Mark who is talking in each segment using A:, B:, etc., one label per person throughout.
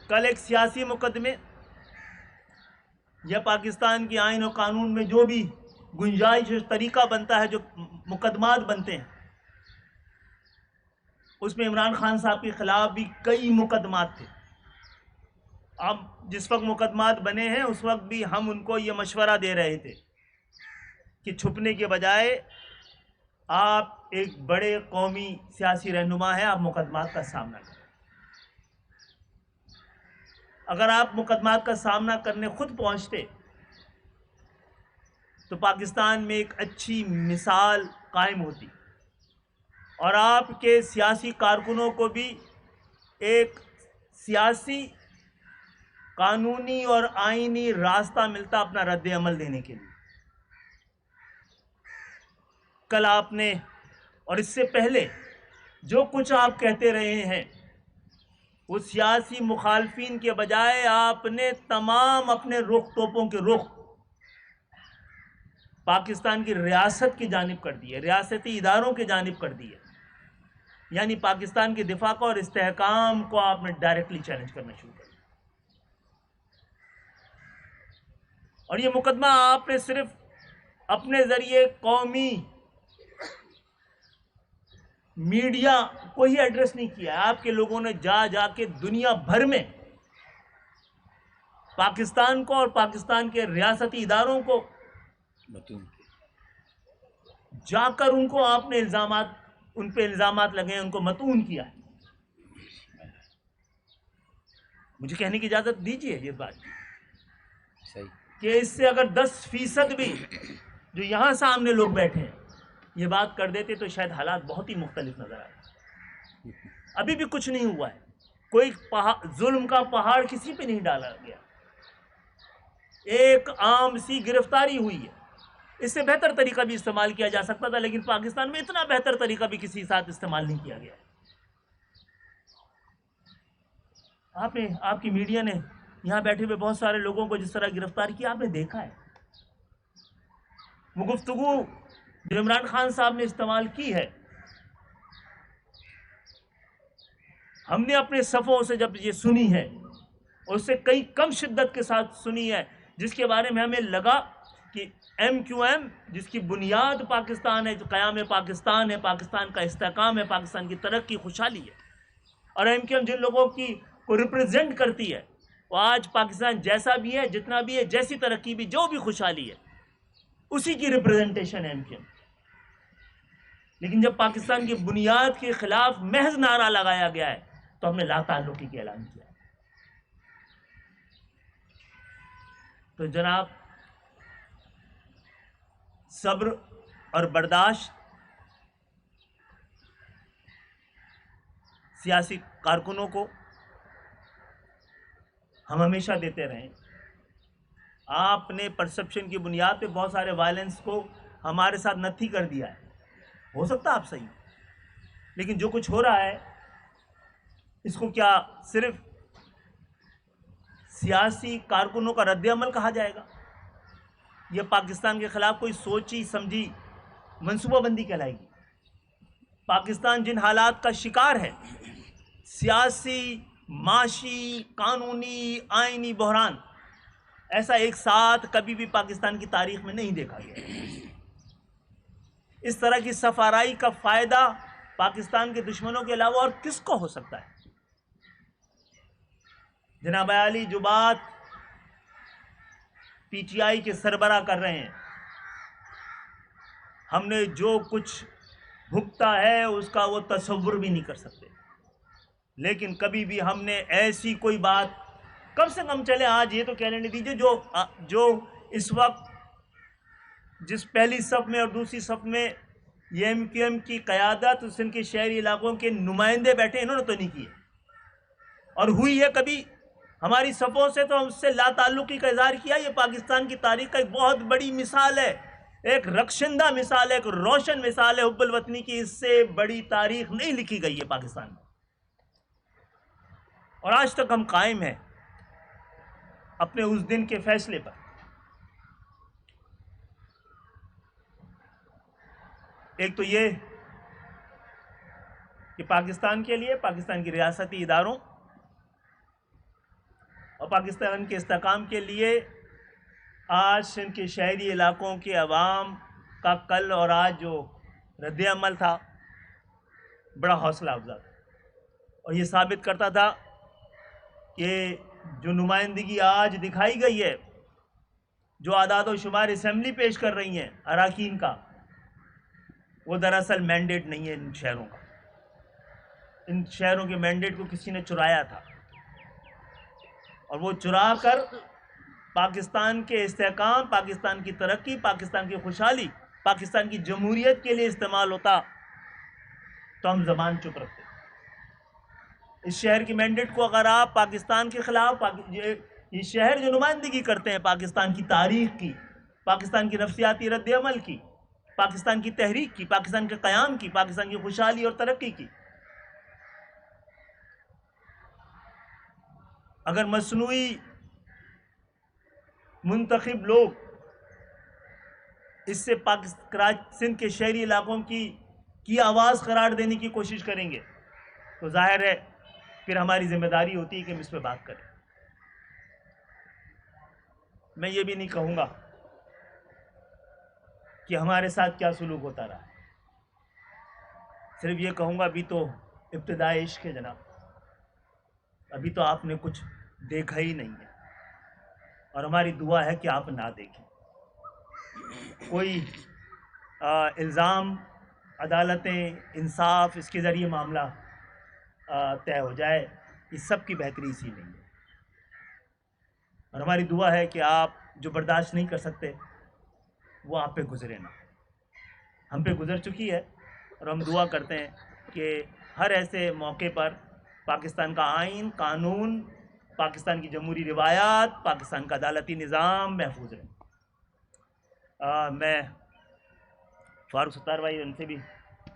A: کل ایک سیاسی مقدمے یا پاکستان کی آئین و قانون میں جو بھی گنجائش طریقہ بنتا ہے، جو مقدمات بنتے ہیں، اس میں عمران خان صاحب کے خلاف بھی کئی مقدمات تھے. اب جس وقت مقدمات بنے ہیں اس وقت بھی ہم ان کو یہ مشورہ دے رہے تھے کہ چھپنے کے بجائے آپ ایک بڑے قومی سیاسی رہنما ہیں، آپ مقدمات کا سامنا کریں. اگر آپ مقدمات کا سامنا کرنے خود پہنچتے تو پاکستان میں ایک اچھی مثال قائم ہوتی اور آپ کے سیاسی کارکنوں کو بھی ایک سیاسی، قانونی اور آئینی راستہ ملتا اپنا رد عمل دینے کے لیے. کل آپ نے اور اس سے پہلے جو کچھ آپ کہتے رہے ہیں، وہ سیاسی مخالفین کے بجائے آپ نے تمام اپنے رخ، توپوں کے رخ پاکستان کی ریاست کی جانب کر دی ہے، ریاستی اداروں کی جانب کر دی ہے. یعنی پاکستان کے دفاع کو اور استحکام کو آپ نے ڈائریکٹلی چیلنج کرنا شروع کر دیا. اور یہ مقدمہ آپ نے صرف اپنے ذریعے قومی میڈیا کو ہی ایڈریس نہیں کیا ہے، آپ کے لوگوں نے جا جا کے دنیا بھر میں پاکستان کو اور پاکستان کے ریاستی اداروں کو جا کر ان کو آپ نے ان پہ الزامات لگے ہیں، ان کو متون کیا ہے. مجھے کہنے کی اجازت دیجیے یہ بات
B: صحیح
A: کہ اس سے اگر 10% بھی جو یہاں سامنے لوگ بیٹھے ہیں یہ بات کر دیتے تو شاید حالات بہت ہی مختلف نظر آئے. ابھی بھی کچھ نہیں ہوا ہے، کوئی ظلم کا پہاڑ کسی پہ نہیں ڈالا گیا، ایک عام سی گرفتاری ہوئی ہے. اس سے بہتر طریقہ بھی استعمال کیا جا سکتا تھا، لیکن پاکستان میں اتنا بہتر طریقہ بھی کسی ساتھ استعمال نہیں کیا گیا. آپ کی میڈیا نے یہاں بیٹھے ہوئے بہت سارے لوگوں کو جس طرح گرفتار کیا آپ نے دیکھا ہے. وہ گفتگو جو عمران خان صاحب نے استعمال کی ہے، ہم نے اپنے صفوں سے جب یہ سنی ہے اور اس سے کئی کم شدت کے ساتھ سنی ہے، جس کے بارے میں ہمیں لگا کہ ایم کیو ایم جس کی بنیاد پاکستان ہے، جو قیام پاکستان ہے، پاکستان کا استحکام ہے، پاکستان کی ترقی، خوشحالی ہے، اور ایم کیو ایم جن لوگوں کو ریپرزینٹ کرتی ہے، وہ آج پاکستان جیسا بھی ہے، جتنا بھی ہے، جیسی ترقی بھی، جو بھی خوشحالی ہے، اسی کی ریپرزنٹیشن ہے ایم کیو ایم. لیکن جب پاکستان کی بنیاد کے خلاف محض نعرہ لگایا گیا ہے تو ہم نے لا تعلقی کا اعلان کیا. تو جناب، صبر اور برداشت سیاسی کارکنوں کو ہم ہمیشہ دیتے رہیں. آپ نے پرسپشن کی بنیاد پہ بہت سارے وائلنس کو ہمارے ساتھ نتھی کر دیا ہے، ہو سکتا آپ صحیح، لیکن جو کچھ ہو رہا ہے اس کو کیا صرف سیاسی کارکنوں کا رد عمل کہا جائے گا؟ یہ پاکستان کے خلاف کوئی سوچی سمجھی منصوبہ بندی کہلائے گی؟ پاکستان جن حالات کا شکار ہے، سیاسی، معاشی، قانونی، آئینی بحران، ایسا ایک ساتھ کبھی بھی پاکستان کی تاریخ میں نہیں دیکھا گیا. اس طرح کی سفارائی کا فائدہ پاکستان کے دشمنوں کے علاوہ اور کس کو ہو سکتا ہے؟ جناب عالی جو بات پی ٹی آئی کے سربراہ کر رہے ہیں، ہم نے جو کچھ بھگتا ہے اس کا وہ تصور بھی نہیں کر سکتے. لیکن کبھی بھی ہم نے ایسی کوئی بات، کم سے کم چلے آج یہ تو کہنے نہیں دیجیے، جو اس وقت جس پہلی صف میں اور دوسری صف میں یہ ایم کیو ایم کی قیادت، سندھ کے شہری علاقوں کے نمائندے بیٹھے، انہوں نے تو نہیں کیے. اور ہوئی ہے کبھی ہماری صفوں سے تو ہم اس سے لا تعلقی کا اظہار کیا. یہ پاکستان کی تاریخ کا ایک بہت بڑی مثال ہے، ایک رخشندہ مثال ہے، ایک روشن مثال ہے حب الوطنی کی. اس سے بڑی تاریخ نہیں لکھی گئی ہے پاکستان میں، اور آج تک ہم قائم ہیں اپنے اس دن کے فیصلے پر. ایک تو یہ کہ پاکستان کے لیے، پاکستان کی ریاستی اداروں اور پاکستان کے استحکام کے لیے آج سندھ کے شہری علاقوں کے عوام کا کل اور آج جو رد عمل تھا بڑا حوصلہ افزا تھا، اور یہ ثابت کرتا تھا کہ جو نمائندگی آج دکھائی گئی ہے، جو اعداد و شمار اسمبلی پیش کر رہی ہیں اراکین کا، وہ دراصل مینڈیٹ نہیں ہے ان شہروں کا۔ ان شہروں کے مینڈیٹ کو کسی نے چرایا تھا، اور وہ چرا کر پاکستان کے استحکام، پاکستان کی ترقی، پاکستان کی خوشحالی، پاکستان کی جمہوریت کے لیے استعمال ہوتا تو ہم زبان چپ رکھتے۔ اس شہر کی مینڈیٹ کو اگر آپ پاکستان کے خلاف، یہ شہر جو نمائندگی کرتے ہیں پاکستان کی تاریخ کی، پاکستان کی نفسیاتی رد عمل کی، پاکستان کی تحریک کی، پاکستان کے قیام کی، پاکستان کی خوشحالی اور ترقی کی، اگر مصنوعی منتخب لوگ اس سے سندھ کے شہری علاقوں کی آواز قرار دینے کی کوشش کریں گے تو ظاہر ہے پھر ہماری ذمہ داری ہوتی ہے کہ ہم اس پہ بات کریں۔ میں یہ بھی نہیں کہوں گا کہ ہمارے ساتھ کیا سلوک ہوتا رہا، صرف یہ کہوں گا ابھی تو ابتدائی عشق ہے جناب، ابھی تو آپ نے کچھ دیکھا ہی نہیں ہے، اور ہماری دعا ہے کہ آپ نہ دیکھیں۔ کوئی الزام، عدالتیں، انصاف، اس کے ذریعے معاملہ طے ہو جائے، اس سب کی بہتری اسی نہیں ہے، اور ہماری دعا ہے کہ آپ جو برداشت نہیں کر سکتے وہ آپ پہ گزرے نہ، ہم پہ گزر چکی ہے، اور ہم دعا کرتے ہیں کہ ہر ایسے موقع پر پاکستان کا آئین، قانون، پاکستان کی جمہوری روایات، پاکستان کا عدالتی نظام محفوظ رہے۔ میں فاروق ستار بھائی ان سے بھی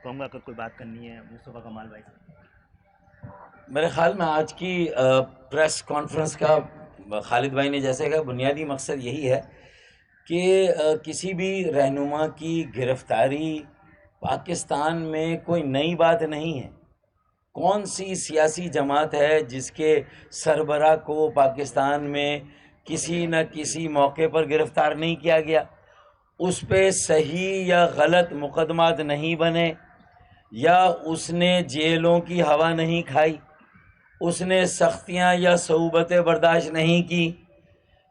A: کہوں گا اگر کوئی بات کرنی ہے، مصطفیٰ کمال بھائی۔
B: میرے خیال میں آج کی پریس کانفرنس کا خالد بھائی نے جیسے کہا، بنیادی مقصد یہی ہے کہ کسی بھی رہنما کی گرفتاری پاکستان میں کوئی نئی بات نہیں ہے۔ کون سی سیاسی جماعت ہے جس کے سربراہ کو پاکستان میں کسی نہ کسی موقع پر گرفتار نہیں کیا گیا، اس پہ صحیح یا غلط مقدمات نہیں بنے، یا اس نے جیلوں کی ہوا نہیں کھائی، اس نے سختیاں یا صعوبتیں برداشت نہیں کی،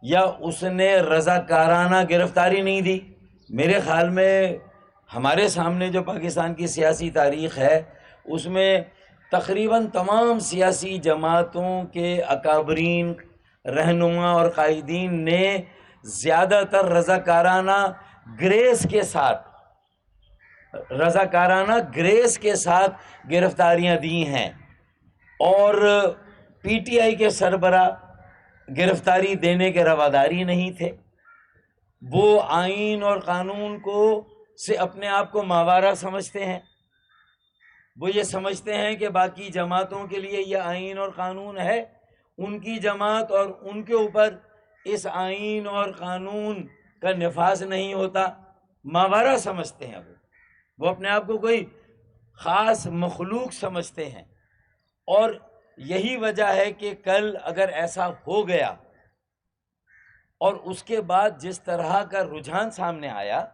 B: یا اس نے رضاکارانہ گرفتاری نہیں دی۔ میرے خیال میں ہمارے سامنے جو پاکستان کی سیاسی تاریخ ہے اس میں تقریباً تمام سیاسی جماعتوں کے اکابرین، رہنما اور قائدین نے زیادہ تر رضاکارانہ گریس کے ساتھ گرفتاریاں دی ہیں، اور پی ٹی آئی کے سربراہ گرفتاری دینے کے رواداری نہیں تھے۔ وہ آئین اور قانون سے اپنے آپ کو ماورا سمجھتے ہیں، وہ یہ سمجھتے ہیں کہ باقی جماعتوں کے لیے یہ آئین اور قانون ہے، ان کی جماعت اور ان کے اوپر اس آئین اور قانون کا نفاذ نہیں ہوتا، ماورا سمجھتے ہیں۔ وہ اپنے آپ کو کوئی خاص مخلوق سمجھتے ہیں، اور یہی وجہ ہے کہ کل اگر ایسا ہو گیا اور اس کے بعد جس طرح کا رجحان سامنے آیا،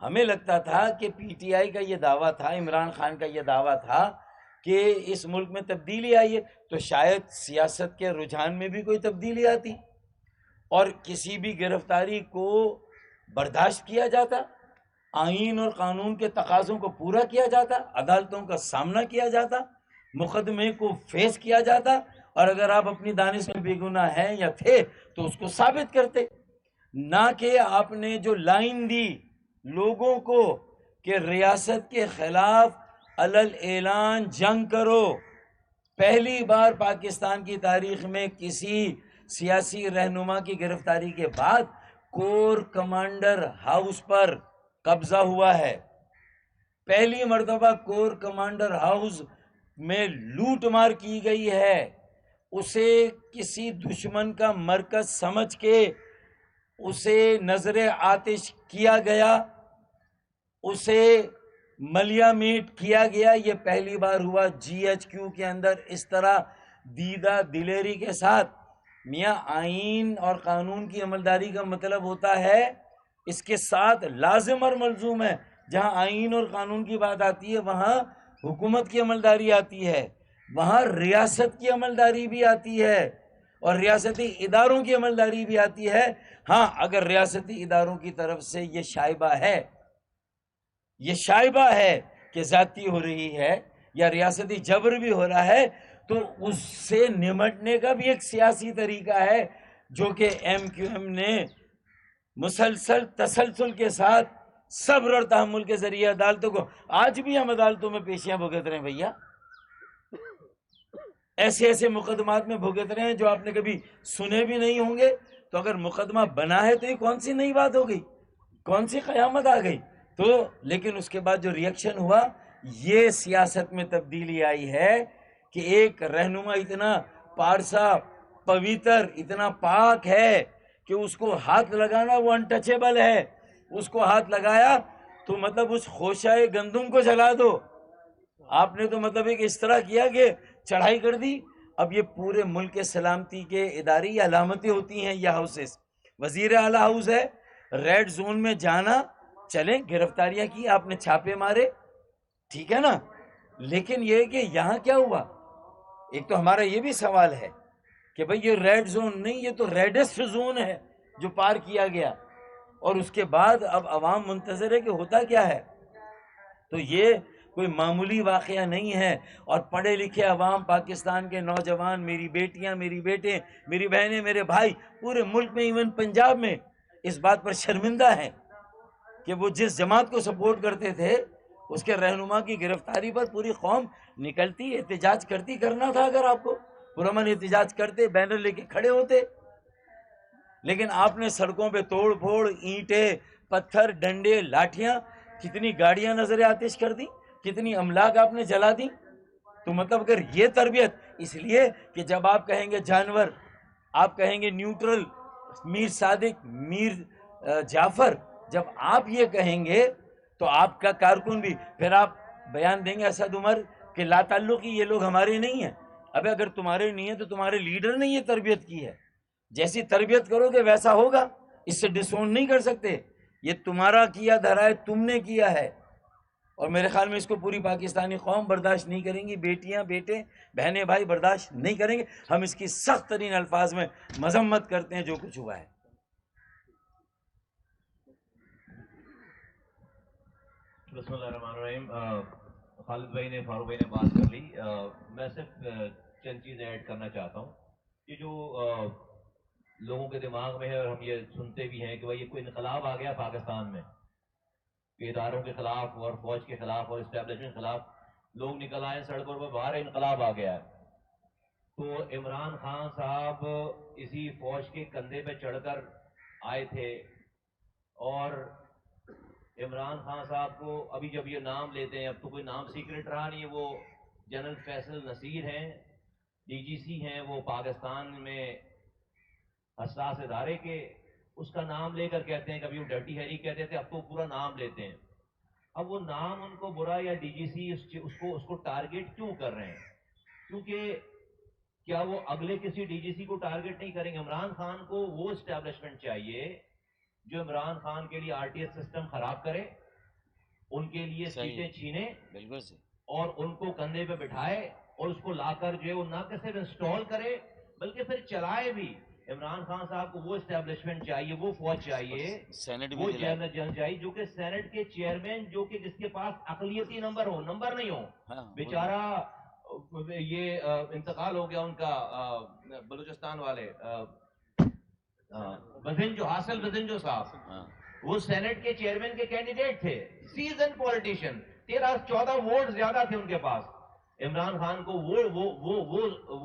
B: ہمیں لگتا تھا کہ پی ٹی آئی کا یہ دعویٰ تھا، عمران خان کا یہ دعویٰ تھا کہ اس ملک میں تبدیلی آئی ہے، تو شاید سیاست کے رجحان میں بھی کوئی تبدیلی آتی اور کسی بھی گرفتاری کو برداشت کیا جاتا، آئین اور قانون کے تقاضوں کو پورا کیا جاتا، عدالتوں کا سامنا کیا جاتا، مقدمے کو فیس کیا جاتا، اور اگر آپ اپنی دانش میں بے گناہ ہیں یا تھے تو اس کو ثابت کرتے، نہ کہ آپ نے جو لائن دی لوگوں کو کہ ریاست کے خلاف علل اعلان جنگ کرو۔ پہلی بار پاکستان کی تاریخ میں کسی سیاسی رہنما کی گرفتاری کے بعد کور کمانڈر ہاؤس پر قبضہ ہوا ہے، پہلی مرتبہ کور کمانڈر ہاؤس میں لوٹ مار کی گئی ہے، اسے کسی دشمن کا مرکز سمجھ کے اسے نظر آتش کیا گیا، اسے ملیا میٹ کیا گیا۔ یہ پہلی بار ہوا جی ایچ کیو کے اندر اس طرح دیدہ دلیری کے ساتھ میاں آئین اور قانون کی عملداری کا مطلب ہوتا ہے اس کے ساتھ لازم اور ملزوم ہے. جہاں آئین اور قانون کی بات آتی ہے وہاں حکومت کی عملداری آتی ہے، وہاں ریاست کی عملداری بھی آتی ہے اور ریاستی اداروں کی عملداری بھی آتی ہے. ہاں اگر ریاستی اداروں کی طرف سے یہ شائبہ ہے کہ زیادتی ہو رہی ہے یا ریاستی جبر بھی ہو رہا ہے تو اس سے نمٹنے کا بھی ایک سیاسی طریقہ ہے جو کہ ایم کیو ایم نے مسلسل تسلسل کے ساتھ صبر اور تحمل کے ذریعے عدالتوں کو، آج بھی ہم عدالتوں میں پیشیاں بھگت رہے ہیں بھیا، ایسے ایسے مقدمات میں بھگت رہے ہیں جو آپ نے کبھی سنے بھی نہیں ہوں گے. تو اگر مقدمہ بنا ہے تو یہ کون سی نئی بات ہو گئی، کون سی قیامت آ گئی؟ تو لیکن اس کے بعد جو ریئیکشن ہوا، یہ سیاست میں تبدیلی آئی ہے کہ ایک رہنما اتنا پارسا پویتر اتنا پاک ہے کہ اس کو ہاتھ لگانا وہ انٹچیبل ہے. اس کو ہاتھ لگایا تو مطلب اس خوشہ گندم کو جلا دو. آپ نے تو مطلب ایک اس طرح کیا کہ چڑھائی کر دی. اب یہ پورے ملک کے سلامتی کے ادارے یہ علامتیں ہوتی ہیں، یہ ہاؤسز. وزیر اعلیٰ ہاؤس ہے، ریڈ زون میں جانا، چلیں گرفتاریاں کی آپ نے، چھاپے مارے، ٹھیک ہے نا، لیکن یہ کہ یہاں کیا ہوا؟ ایک تو ہمارا یہ بھی سوال ہے کہ بھئی یہ ریڈ زون نہیں، یہ تو ریڈسٹ زون ہے جو پار کیا گیا. اور اس کے بعد اب عوام منتظر ہے کہ ہوتا کیا ہے. تو یہ کوئی معمولی واقعہ نہیں ہے. اور پڑھے لکھے عوام، پاکستان کے نوجوان، میری بیٹیاں، میری بیٹے، میری بہنیں، میرے بھائی، پورے ملک میں ایون پنجاب میں اس بات پر شرمندہ ہیں کہ وہ جس جماعت کو سپورٹ کرتے تھے اس کے رہنما کی گرفتاری پر پوری قوم نکلتی، احتجاج کرتی. کرنا تھا اگر آپ کو پرامن احتجاج کرتے، بینر لے کے کھڑے ہوتے. لیکن آپ نے سڑکوں پہ توڑ پھوڑ، اینٹیں، پتھر، ڈنڈے، لاٹھیاں، کتنی گاڑیاں نظر آتش کر دی، کتنی املاک آپ نے جلا دی. تو مطلب اگر یہ تربیت، اس لیے کہ جب آپ کہیں گے جانور، آپ کہیں گے نیوٹرل، میر صادق، میر جعفر، جب آپ یہ کہیں گے تو آپ کا کارکن بھی پھر آپ بیان دیں گے اسد عمر کہ لا تعلقی، یہ لوگ ہمارے نہیں ہیں. اب اگر تمہارے نہیں ہیں تو تمہارے لیڈر نے یہ تربیت کی ہے. جیسی تربیت کرو گے ویسا ہوگا، اس سے ڈسون نہیں کر سکتے. یہ تمہارا کیا دھرا ہے، تم نے کیا ہے، اور میرے خیال میں اس کو پوری پاکستانی قوم برداشت نہیں کریں گی. بیٹیاں، بیٹے، بہنیں، بھائی برداشت نہیں کریں گے. ہم اس کی سخت ترین الفاظ میں مذمت کرتے ہیں جو کچھ ہوا ہے.
C: بسم اللہ الرحمن الرحیم. خالد بھائی نے، فاروق بھائی نے بات کر لی. میں صرف چند چیزیں ایڈ کرنا چاہتا ہوں. یہ جو لوگوں کے دماغ میں ہے اور ہم یہ سنتے بھی ہیں کہ بھائی یہ کوئی انقلاب آ گیا پاکستان میں، کہ اداروں کے خلاف اور فوج کے خلاف اور اسٹیبلشمنٹ کے خلاف لوگ نکل آئے سڑکوں پر، باہر انقلاب آ گیا ہے. تو عمران خان صاحب اسی فوج کے کندھے پہ چڑھ کر آئے تھے. اور عمران خان صاحب کو ابھی جب یہ نام لیتے ہیں، اب تو کوئی نام سیکرٹ رہا نہیں. وہ جنرل فیصل نصیر ہیں، ڈی جی سی ہیں وہ پاکستان میں حساس ادارے کے. اس کا نام لے کر کہتے ہیں، کبھی وہ ڈرٹی ہیری کہتے تھے، اب تو پورا نام لیتے ہیں. اب وہ نام ان کو برا، یا ڈی جی سی اس کو ٹارگیٹ کیوں کر رہے ہیں؟ کیونکہ کیا وہ اگلے کسی ڈی جی سی کو ٹارگیٹ نہیں کریں گے؟ عمران خان کو وہ اسٹیبلشمنٹ چاہیے جو عمران خان کے لیے آر ٹی ایس سسٹم خراب کرے، ان کے لیے سیٹیں چھینے،
B: بالکل صحیح،
C: اور ان کو کندھے پہ بٹھائے اور اس کو لا کر جو ہے وہ نہ کہ صرف انسٹال کرے بلکہ پھر چلائے بھی. عمران خان صاحب کو وہ اسٹیبلشمنٹ چاہیے، وہ فوج چاہیے،
B: سینٹ
C: وہ
B: بھی دلائی.
C: جنرل چاہیے جو کہ سینٹ کے چیئرمین، جو کہ جس کے پاس اقلیتی نمبر ہو، نمبر نہیں ہو.
B: ہاں،
C: بیچارہ یہ انتقال ہو گیا ان کا، بلوچستان والے بزنجو، حاصل بزنجو صاحب،
B: ہاں،
C: وہ سینٹ کے چیئرمین کے کینڈیڈیٹ تھے، سیزن پولیٹیشین. 13-14 ووٹ زیادہ تھے ان کے پاس. عمران خان کو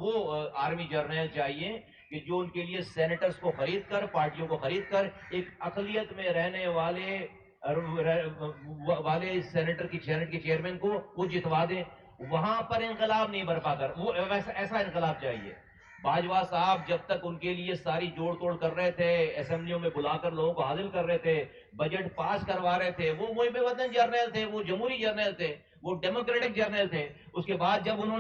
C: وہ آرمی جرنیل چاہیے کہ جو ان کے لیے سینیٹرز کو خرید کر، پارٹیوں کو خرید کر، ایک اقلیت میں رہنے والے سینیٹر کی، سینٹ کے چیئرمین کو وہ جتوا دیں. وہاں پر انقلاب نہیں برپا کر، وہ ایسا انقلاب چاہیے. باجوہ صاحب جب تک ان کے لیے ساری جوڑ توڑ کر رہے تھے، اسمبلیوں میں بلا کر لوگوں کو حاضر کر رہے تھے، بجٹ پاس کروا رہے تھے، وہ محب وطن جرنیل تھے، وہ جمہوری جرنیل تھے، وہ ڈیموکریٹک جرنیل تھے. اس کے بعد جب انہوں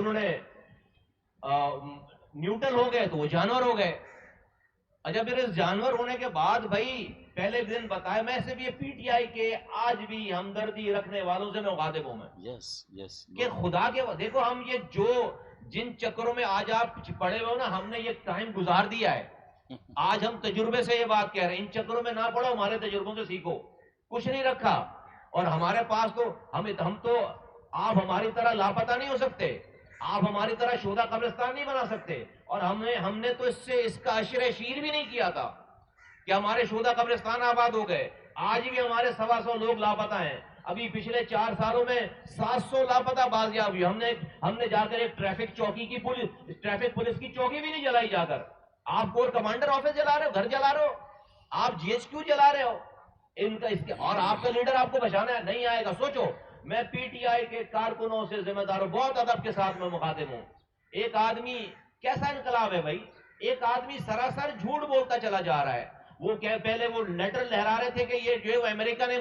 C: نے نیوٹرل ہو گئے تو وہ جانور ہو گئے. اچھا پھر اس جانور ہونے کے بعد بھائی پہلے دن بتایا میں صرف یہ پی ٹی آئی کے آج بھی ہمدردی رکھنے والوں سے میں مخاطب ہوں میں کہ خدا کے دیکھو ہم یہ جن چکروں میں آج آپ پڑے ہوئے ہو نا, ہم نے یہ ٹائم گزار دیا ہے. آج ہم تجربے سے یہ بات کہہ رہے ہیں, ان چکروں میں نہ پڑو, ہمارے تجربوں سے سیکھو. کچھ نہیں رکھا, اور ہمارے پاس تو ہم تو آپ ہماری طرح لاپتہ نہیں ہو سکتے, آپ ہماری طرح شہداء قبرستان نہیں بنا سکتے. اور ہم نے تو اس کا عشر شیر بھی نہیں کیا تھا کہ ہمارے شہداء قبرستان آباد ہو گئے. آج بھی ہمارے 125 لوگ لاپتہ ہیں. ابھی پچھلے 4 سالوں میں 700 لاپتہ بازیاب ہوئی. ہم نے جا کر ایک ٹریفک پولیس کی چوکی بھی نہیں جلائی جا کر. آپ کور کمانڈر آفس جلا رہے ہو, گھر جلا رہے ہو, آپ جی ایچ کیو جلا رہے ہو. اور آپ کا لیڈر آپ کو بچانا نہیں آئے گا. سوچو, میں پی ٹی آئی کے کارکنوں سے ذمہ دار ہوں, بہت ادب کے ساتھ میں مخاطب ہوں. ایک آدمی کیسا انقلاب ہے بھائی, ایک آدمی سراسر جھوٹ بولتا چلا جا رہا ہے. وہ پہلے وہ لیٹر لہرا رہے تھے کہ یہ جو ہے وہ امریکہ نے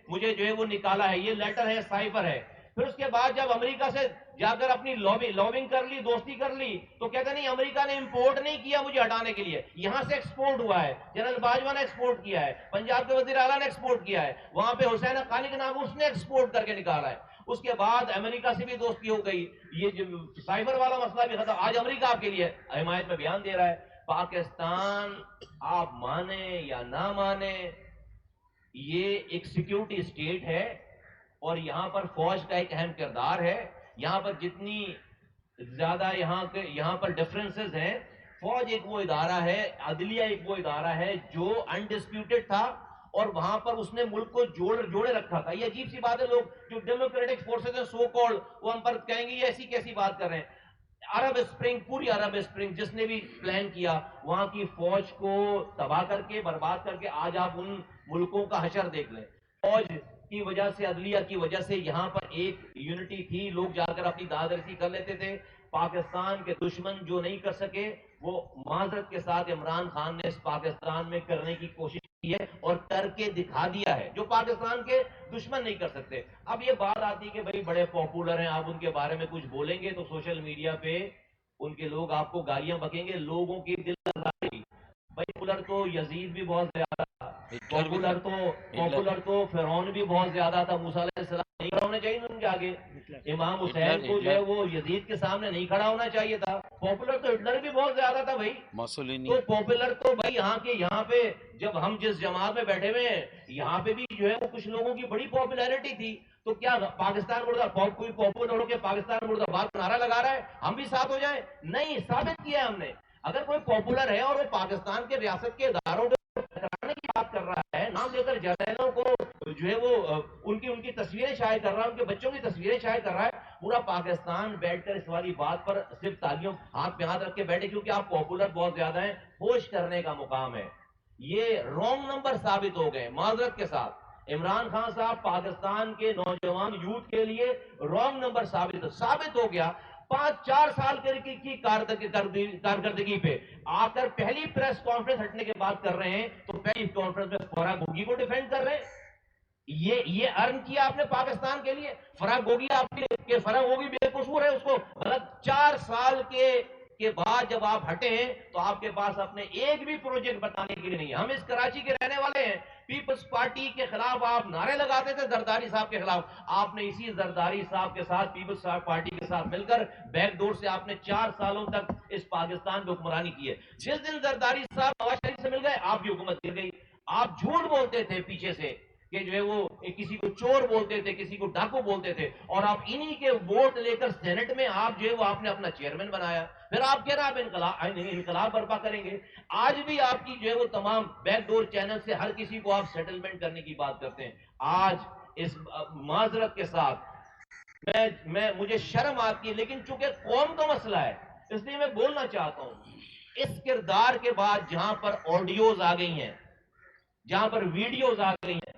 C: مجھے جو ہے وہ نکالا ہے, یہ لیٹر ہے, سائفر ہے. پھر اس کے بعد جب امریکہ سے جا کر اپنی لابنگ کر لی, دوستی کر لی, تو کہتے نہیں امریکہ نے امپورٹ نہیں کیا مجھے ہٹانے کے لیے, یہاں سے ایکسپورٹ ہوا ہے. جنرل باجوہ نے ایکسپورٹ کیا ہے, پنجاب کے وزیر اعلیٰ نے ایکسپورٹ کیا ہے, وہاں پہ حسین حقانی کے نام اس نے ایکسپورٹ کر کے نکالا ہے. اس کے بعد امریکہ سے بھی دوستی ہو گئی, یہ جو سائبر والا مسئلہ بھی ختم. آج امریکہ آپ کے لیے حمایت میں بیان دے رہا ہے. پاکستان آپ مانے یا نہ مانے یہ ایک سیکیورٹی اسٹیٹ ہے, اور یہاں پر فوج کا ایک اہم کردار ہے. یہاں پر جتنی زیادہ یہاں پر ڈفرنسز ہیں, فوج ایک وہ ادارہ ہے, عدلیہ ایک وہ ادارہ ہے جو انڈسپیوٹڈ تھا, اور وہاں پر اس نے ملک کو جوڑے رکھا تھا. یہ عجیب سی بات ہے, لوگ جو ڈیموکریٹک فورسز ہیں سو کالڈ, وہ ہم پر کہیں گے یہ ایسی کیسی بات کر رہے ہیں. عرب اسپرنگ, پوری عرب اسپرنگ جس نے بھی پلان کیا, وہاں کی فوج کو تباہ کر کے برباد کر کے آج آپ ان ملکوں کا حشر دیکھ لیں. فوج کی وجہ سے, عدلیہ کی وجہ سے یہاں پر ایک یونٹی تھی, لوگ جا کر اپنی دادرسی کر لیتے تھے. پاکستان کے دشمن جو نہیں کر سکے وہ معذرت کے ساتھ عمران خان نے اس پاکستان میں کرنے کی کوشش کی ہے, اور کر کے دکھا دیا ہے جو پاکستان کے دشمن نہیں کر سکتے. اب یہ بات آتی کہ بھئی بڑے پاپولر ہیں, آپ ان کے بارے میں کچھ بولیں گے تو سوشل میڈیا پہ ان کے لوگ آپ کو گالیاں بکیں گے. لوگوں کی دل آزاری, بھائی پاپولر تو یزید بھی بہت زیادہ تھا, پاپولر تو فرعون بھی بہت زیادہ تھا. موسیٰ علیہ السلام نہیں کھڑا ہونا چاہیے ان کے آگے, امام حسین کو جو ہے وہ یزید کے سامنے نہیں کھڑا ہونا چاہیے تھا. پاپولر تو ہٹلر بھی بہت زیادہ تھا بھائی. تو پاپولر تو بھائی یہاں پہ جب ہم جس جماعت میں بیٹھے ہوئے ہیں, یہاں پہ بھی جو ہے وہ کچھ لوگوں کی بڑی پاپولیرٹی تھی. تو کیا پاکستان کوئی پاپولر ہو کے پاکستان مرد آباد کا نعرہ لگا رہا ہے, ہم بھی ساتھ ہو جائیں؟ نہیں, ثابت کیا ہے ہم نے. اگر کوئی پاپولر ہے اور وہ پاکستان کے ریاست کے اداروں کو ٹکرانے کی بات کر رہا ہے, نام لے کر جرنیلوں کو جو ہے وہ ان کی تصویریں شائع کر رہا ہے, ان کے بچوں کی تصویریں شائع کر رہا ہے, پورا پاکستان بیٹھ کر اس والی بات پر صرف تالیوں ہاتھ پہ ہاتھ رکھ کے بیٹھے کیونکہ آپ پاپولر بہت زیادہ ہیں. ہوش کرنے کا مقام ہے. یہ رونگ نمبر ثابت ہو گئے معذرت کے ساتھ. عمران خان صاحب پاکستان کے نوجوان یوتھ کے لیے رونگ نمبر ثابت ہو گیا. 5-4 سال کی کارکردگی پہ آ کر پہلی پریس کانفرنس ہٹنے کے بعد کر رہے ہیں, تو پہلی کانفرنس میں فراق گوگی کو ڈیفینڈ کر رہے ہیں. یہ ارن کیا آپ نے پاکستان کے لیے. فراق گوگی بے قصور ہے, اس کو غلط 4 سال کے بعد جب آپ ہٹے ہیں تو آپ کے پاس اپنے ایک بھی پروجیکٹ بتانے کے لیے نہیں ہے. ہم اس کراچی کے رہنے والے ہیں. پیپلز پارٹی کے خلاف آپ نعرے لگاتے تھے, زرداری صاحب کے خلاف. آپ نے اسی زرداری صاحب کے ساتھ, پیپلز پارٹی کے ساتھ مل کر بیک ڈور سے آپ نے 4 سالوں تک اس پاکستان پہ حکمرانی کی ہے. جس دن زرداری صاحب نواز شریف سے مل گئے, آپ کی حکومت گر گئی. آپ جھوٹ بولتے تھے پیچھے سے کہ جو ہے وہ کسی کو چور بولتے تھے, کسی کو ڈاکو بولتے تھے, اور آپ انہی کے ووٹ لے کر سینٹ میں آپ جو ہے وہ آپ نے اپنا چیئرمین بنایا. پھر آپ کہہ رہے آپ انقلاب برپا کریں گے. آج بھی آپ کی جو ہے وہ تمام بیک ڈور چینل سے ہر کسی کو آپ سیٹلمنٹ کرنے کی بات کرتے ہیں. آج اس معذرت کے ساتھ مجھے شرم آتی ہے, لیکن چونکہ قوم کا مسئلہ ہے اس لیے میں بولنا چاہتا ہوں. اس کردار کے بعد جہاں پر آڈیوز آ گئی ہیں, جہاں پر ویڈیوز آ گئی ہیں,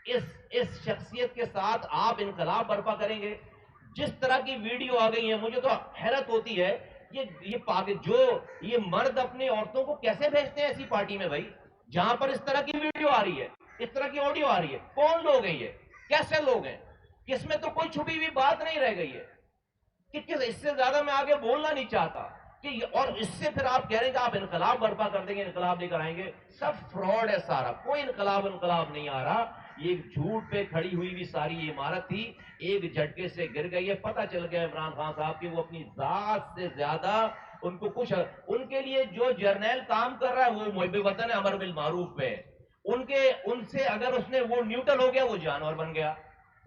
C: اس شخصیت کے ساتھ آپ انقلاب برپا کریں گے. جس طرح کی ویڈیو آ گئی ہے, مجھے تو حیرت ہوتی ہے یہ مرد اپنی عورتوں کو کیسے بھیجتے ہیں ایسی پارٹی میں بھائی, جہاں پر اس طرح کی ویڈیو آ رہی ہے, اس طرح کی آڈیو آ رہی ہے. کون لوگ ہیں یہ, کیسے لوگ ہیں, کس میں تو کوئی چھپی ہوئی بات نہیں رہ گئی ہے. کہ اس سے زیادہ میں آگے بولنا نہیں چاہتا کہ اور اس سے پھر آپ کہہ رہے ہیں کہ آپ انقلاب برپا کر دیں گے، انقلاب لے کر آئیں گے. سب فراڈ ہے سارا، کوئی انقلاب نہیں آ رہا. یہ ایک جھوٹ پہ کھڑی ہوئی بھی ساری یہ عمارت تھی، ایک جھٹکے سے گر گئی ہے. پتہ چل گیا عمران خان صاحب کہ وہ اپنی ذات سے زیادہ ان کو کچھ، ان کے لیے جو جرنیل کام کر رہا ہے وہ محب وطن ہے، امر بالمعروف پہ. ان سے اگر اس نے وہ نیوٹرل ہو گیا وہ جانور بن گیا.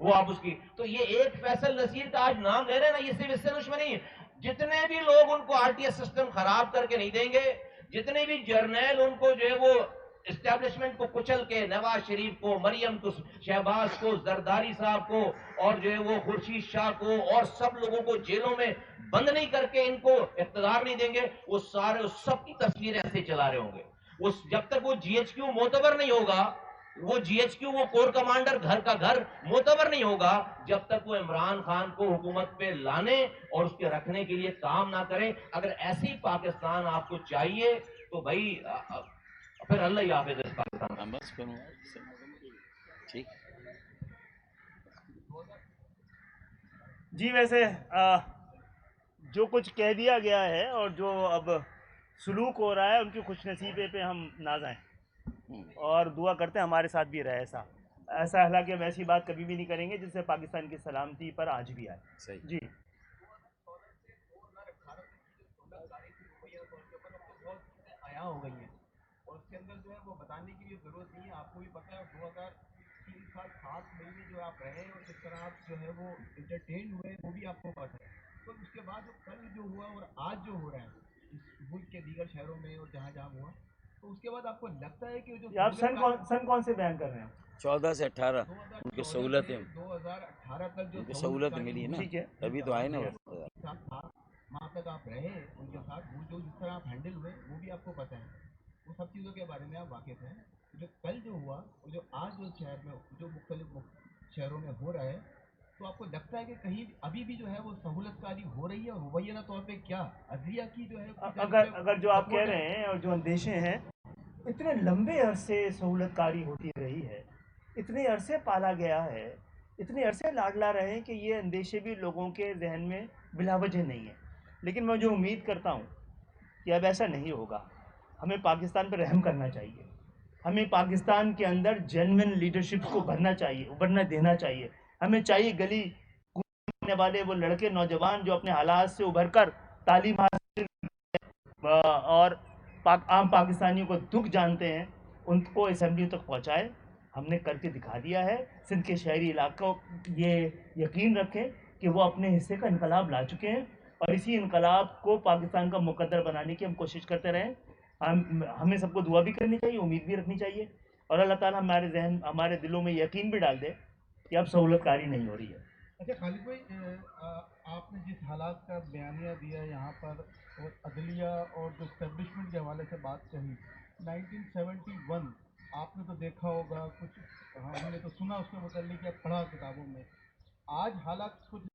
C: وہ آپ اس کی تو یہ ایک فیصل نصیر کا آج نام لے رہے ہیں نا، یہ صرف اس سے دشمنی ہے. جتنے بھی لوگ ان کو آر ٹی ایس سسٹم خراب کر کے نہیں دیں گے، جتنے بھی جرنیل ان کو جو ہے وہ اسٹیبلشمنٹ کو کچل کے، نواز شریف کو، مریم کو، شہباز کو، زرداری صاحب کو، اور جو ہے وہ خورشید شاہ کو، اور سب لوگوں کو جیلوں میں بند نہیں کر کے ان کو اقتدار نہیں دیں گے، وہ سارے سب کی تصویریں ایسے چلا رہے ہوں گے. جب تک وہ جی ایچ کیو معتبر نہیں ہوگا، وہ جی ایچ کیو، وہ کور کمانڈر گھر کا گھر معتبر نہیں ہوگا، جب تک وہ عمران خان کو حکومت پہ لانے اور اس کے رکھنے کے لیے کام نہ کریں. اگر ایسی پاکستان آپ کو چاہیے تو بھائی پھر اللہ ہی حافظ اس پاکستان.
B: بس کروں ٹھیک.
A: جی ویسے جو کچھ کہہ دیا گیا ہے اور جو اب سلوک ہو رہا ہے، ان کی خوش نصیبی پہ ہم ناز ہیں اور دعا کرتے ہیں ہمارے ساتھ بھی رہے ایسا. حالانکہ ہم ایسی بات کبھی بھی نہیں کریں گے جس سے پاکستان کی سلامتی پر آج بھی آئے.
B: صحیح.
A: جی
D: آیا ہو گئی ہیں اور اس کے اندر جو ہے وہ بتانے کی بھی ضرورت نہیں ہے. آپ کو بھی پتہ ہے 2003 سال 7 مہینے جو آپ رہے اور کس طرح آپ جو ہے وہ انٹرٹین ہوئے وہ بھی آپ کو پتہ ہے. تو اس کے بعد جو کل جو ہوا اور آج جو ہو رہا ہے اس ملک کے دیگر شہروں میں اور جہاں جہاں ہوا، تو اس کے بعد آپ کو لگتا ہے کہ جو
A: آپ سن کون سے بیان کر رہے ہیں؟
B: 14 سے 18 ان کو سہولتیں،
D: 2018 تک جو
B: ان کو سہولت ملی نا،
A: ٹھیک ہے.
B: تبھی تو آئے نا.
D: وہاں تک آپ رہے ان کے ساتھ، وہ جو جس طرح آپ ہینڈل ہوئے وہ بھی آپ کو پتہ ہے. وہ سب چیزوں کے بارے میں آپ واقف ہیں. جو کل جو ہوا اور جو آج جو شہر میں جو مختلف شہروں میں ہو رہا ہے، تو آپ کو لگتا ہے کہ کہیں ابھی بھی جو ہے وہ سہولت کاری ہو رہی ہے اور مبینہ طور پہ کیا عدلیہ کی جو ہے
A: اگر جو آپ کہہ رہے ہیں اور جو اندیشے ہیں، اتنے لمبے عرصے سہولت کاری ہوتی رہی ہے، اتنے عرصے پالا گیا ہے، اتنے عرصے لاڈلا رہے ہیں کہ یہ اندیشے بھی لوگوں کے ذہن میں بلا وجہ نہیں ہے. لیکن میں جو امید کرتا ہوں کہ اب ایسا نہیں ہوگا. ہمیں پاکستان پر رحم کرنا چاہیے. ہمیں پاکستان کے اندر جینوئن لیڈرشپ کو ابھرنا دینا چاہیے. ہمیں چاہیے گلی کوچنے والے وہ لڑکے نوجوان جو اپنے حالات سے ابھر کر تعلیم حاصل اور عام پاکستانیوں کو دکھ جانتے ہیں، ان کو اسمبلیوں تک پہنچائے. ہم نے کر کے دکھا دیا ہے. سندھ کے شہری علاقوں یہ یقین رکھیں کہ وہ اپنے حصے کا انقلاب لا چکے ہیں اور اسی انقلاب کو پاکستان کا مقدر بنانے کی ہم کوشش کرتے رہیں. ہمیں سب کو دعا بھی کرنی چاہیے، امید بھی رکھنی چاہیے، اور اللہ تعالیٰ ہمارے دلوں میں یقین بھی ڈال دے کہ اب سہولت کاری نہیں ہو رہی ہے.
D: اچھا خالد بھائی، آپ نے جس حالات کا بیانیہ دیا یہاں پر اور عدلیہ اور جو اسٹیبلشمنٹ کے حوالے سے بات کہی، 1971 آپ نے تو دیکھا ہوگا کچھ، ہم نے تو سنا اس کے متعلق یا پڑھا کتابوں میں. آج حالات کچھ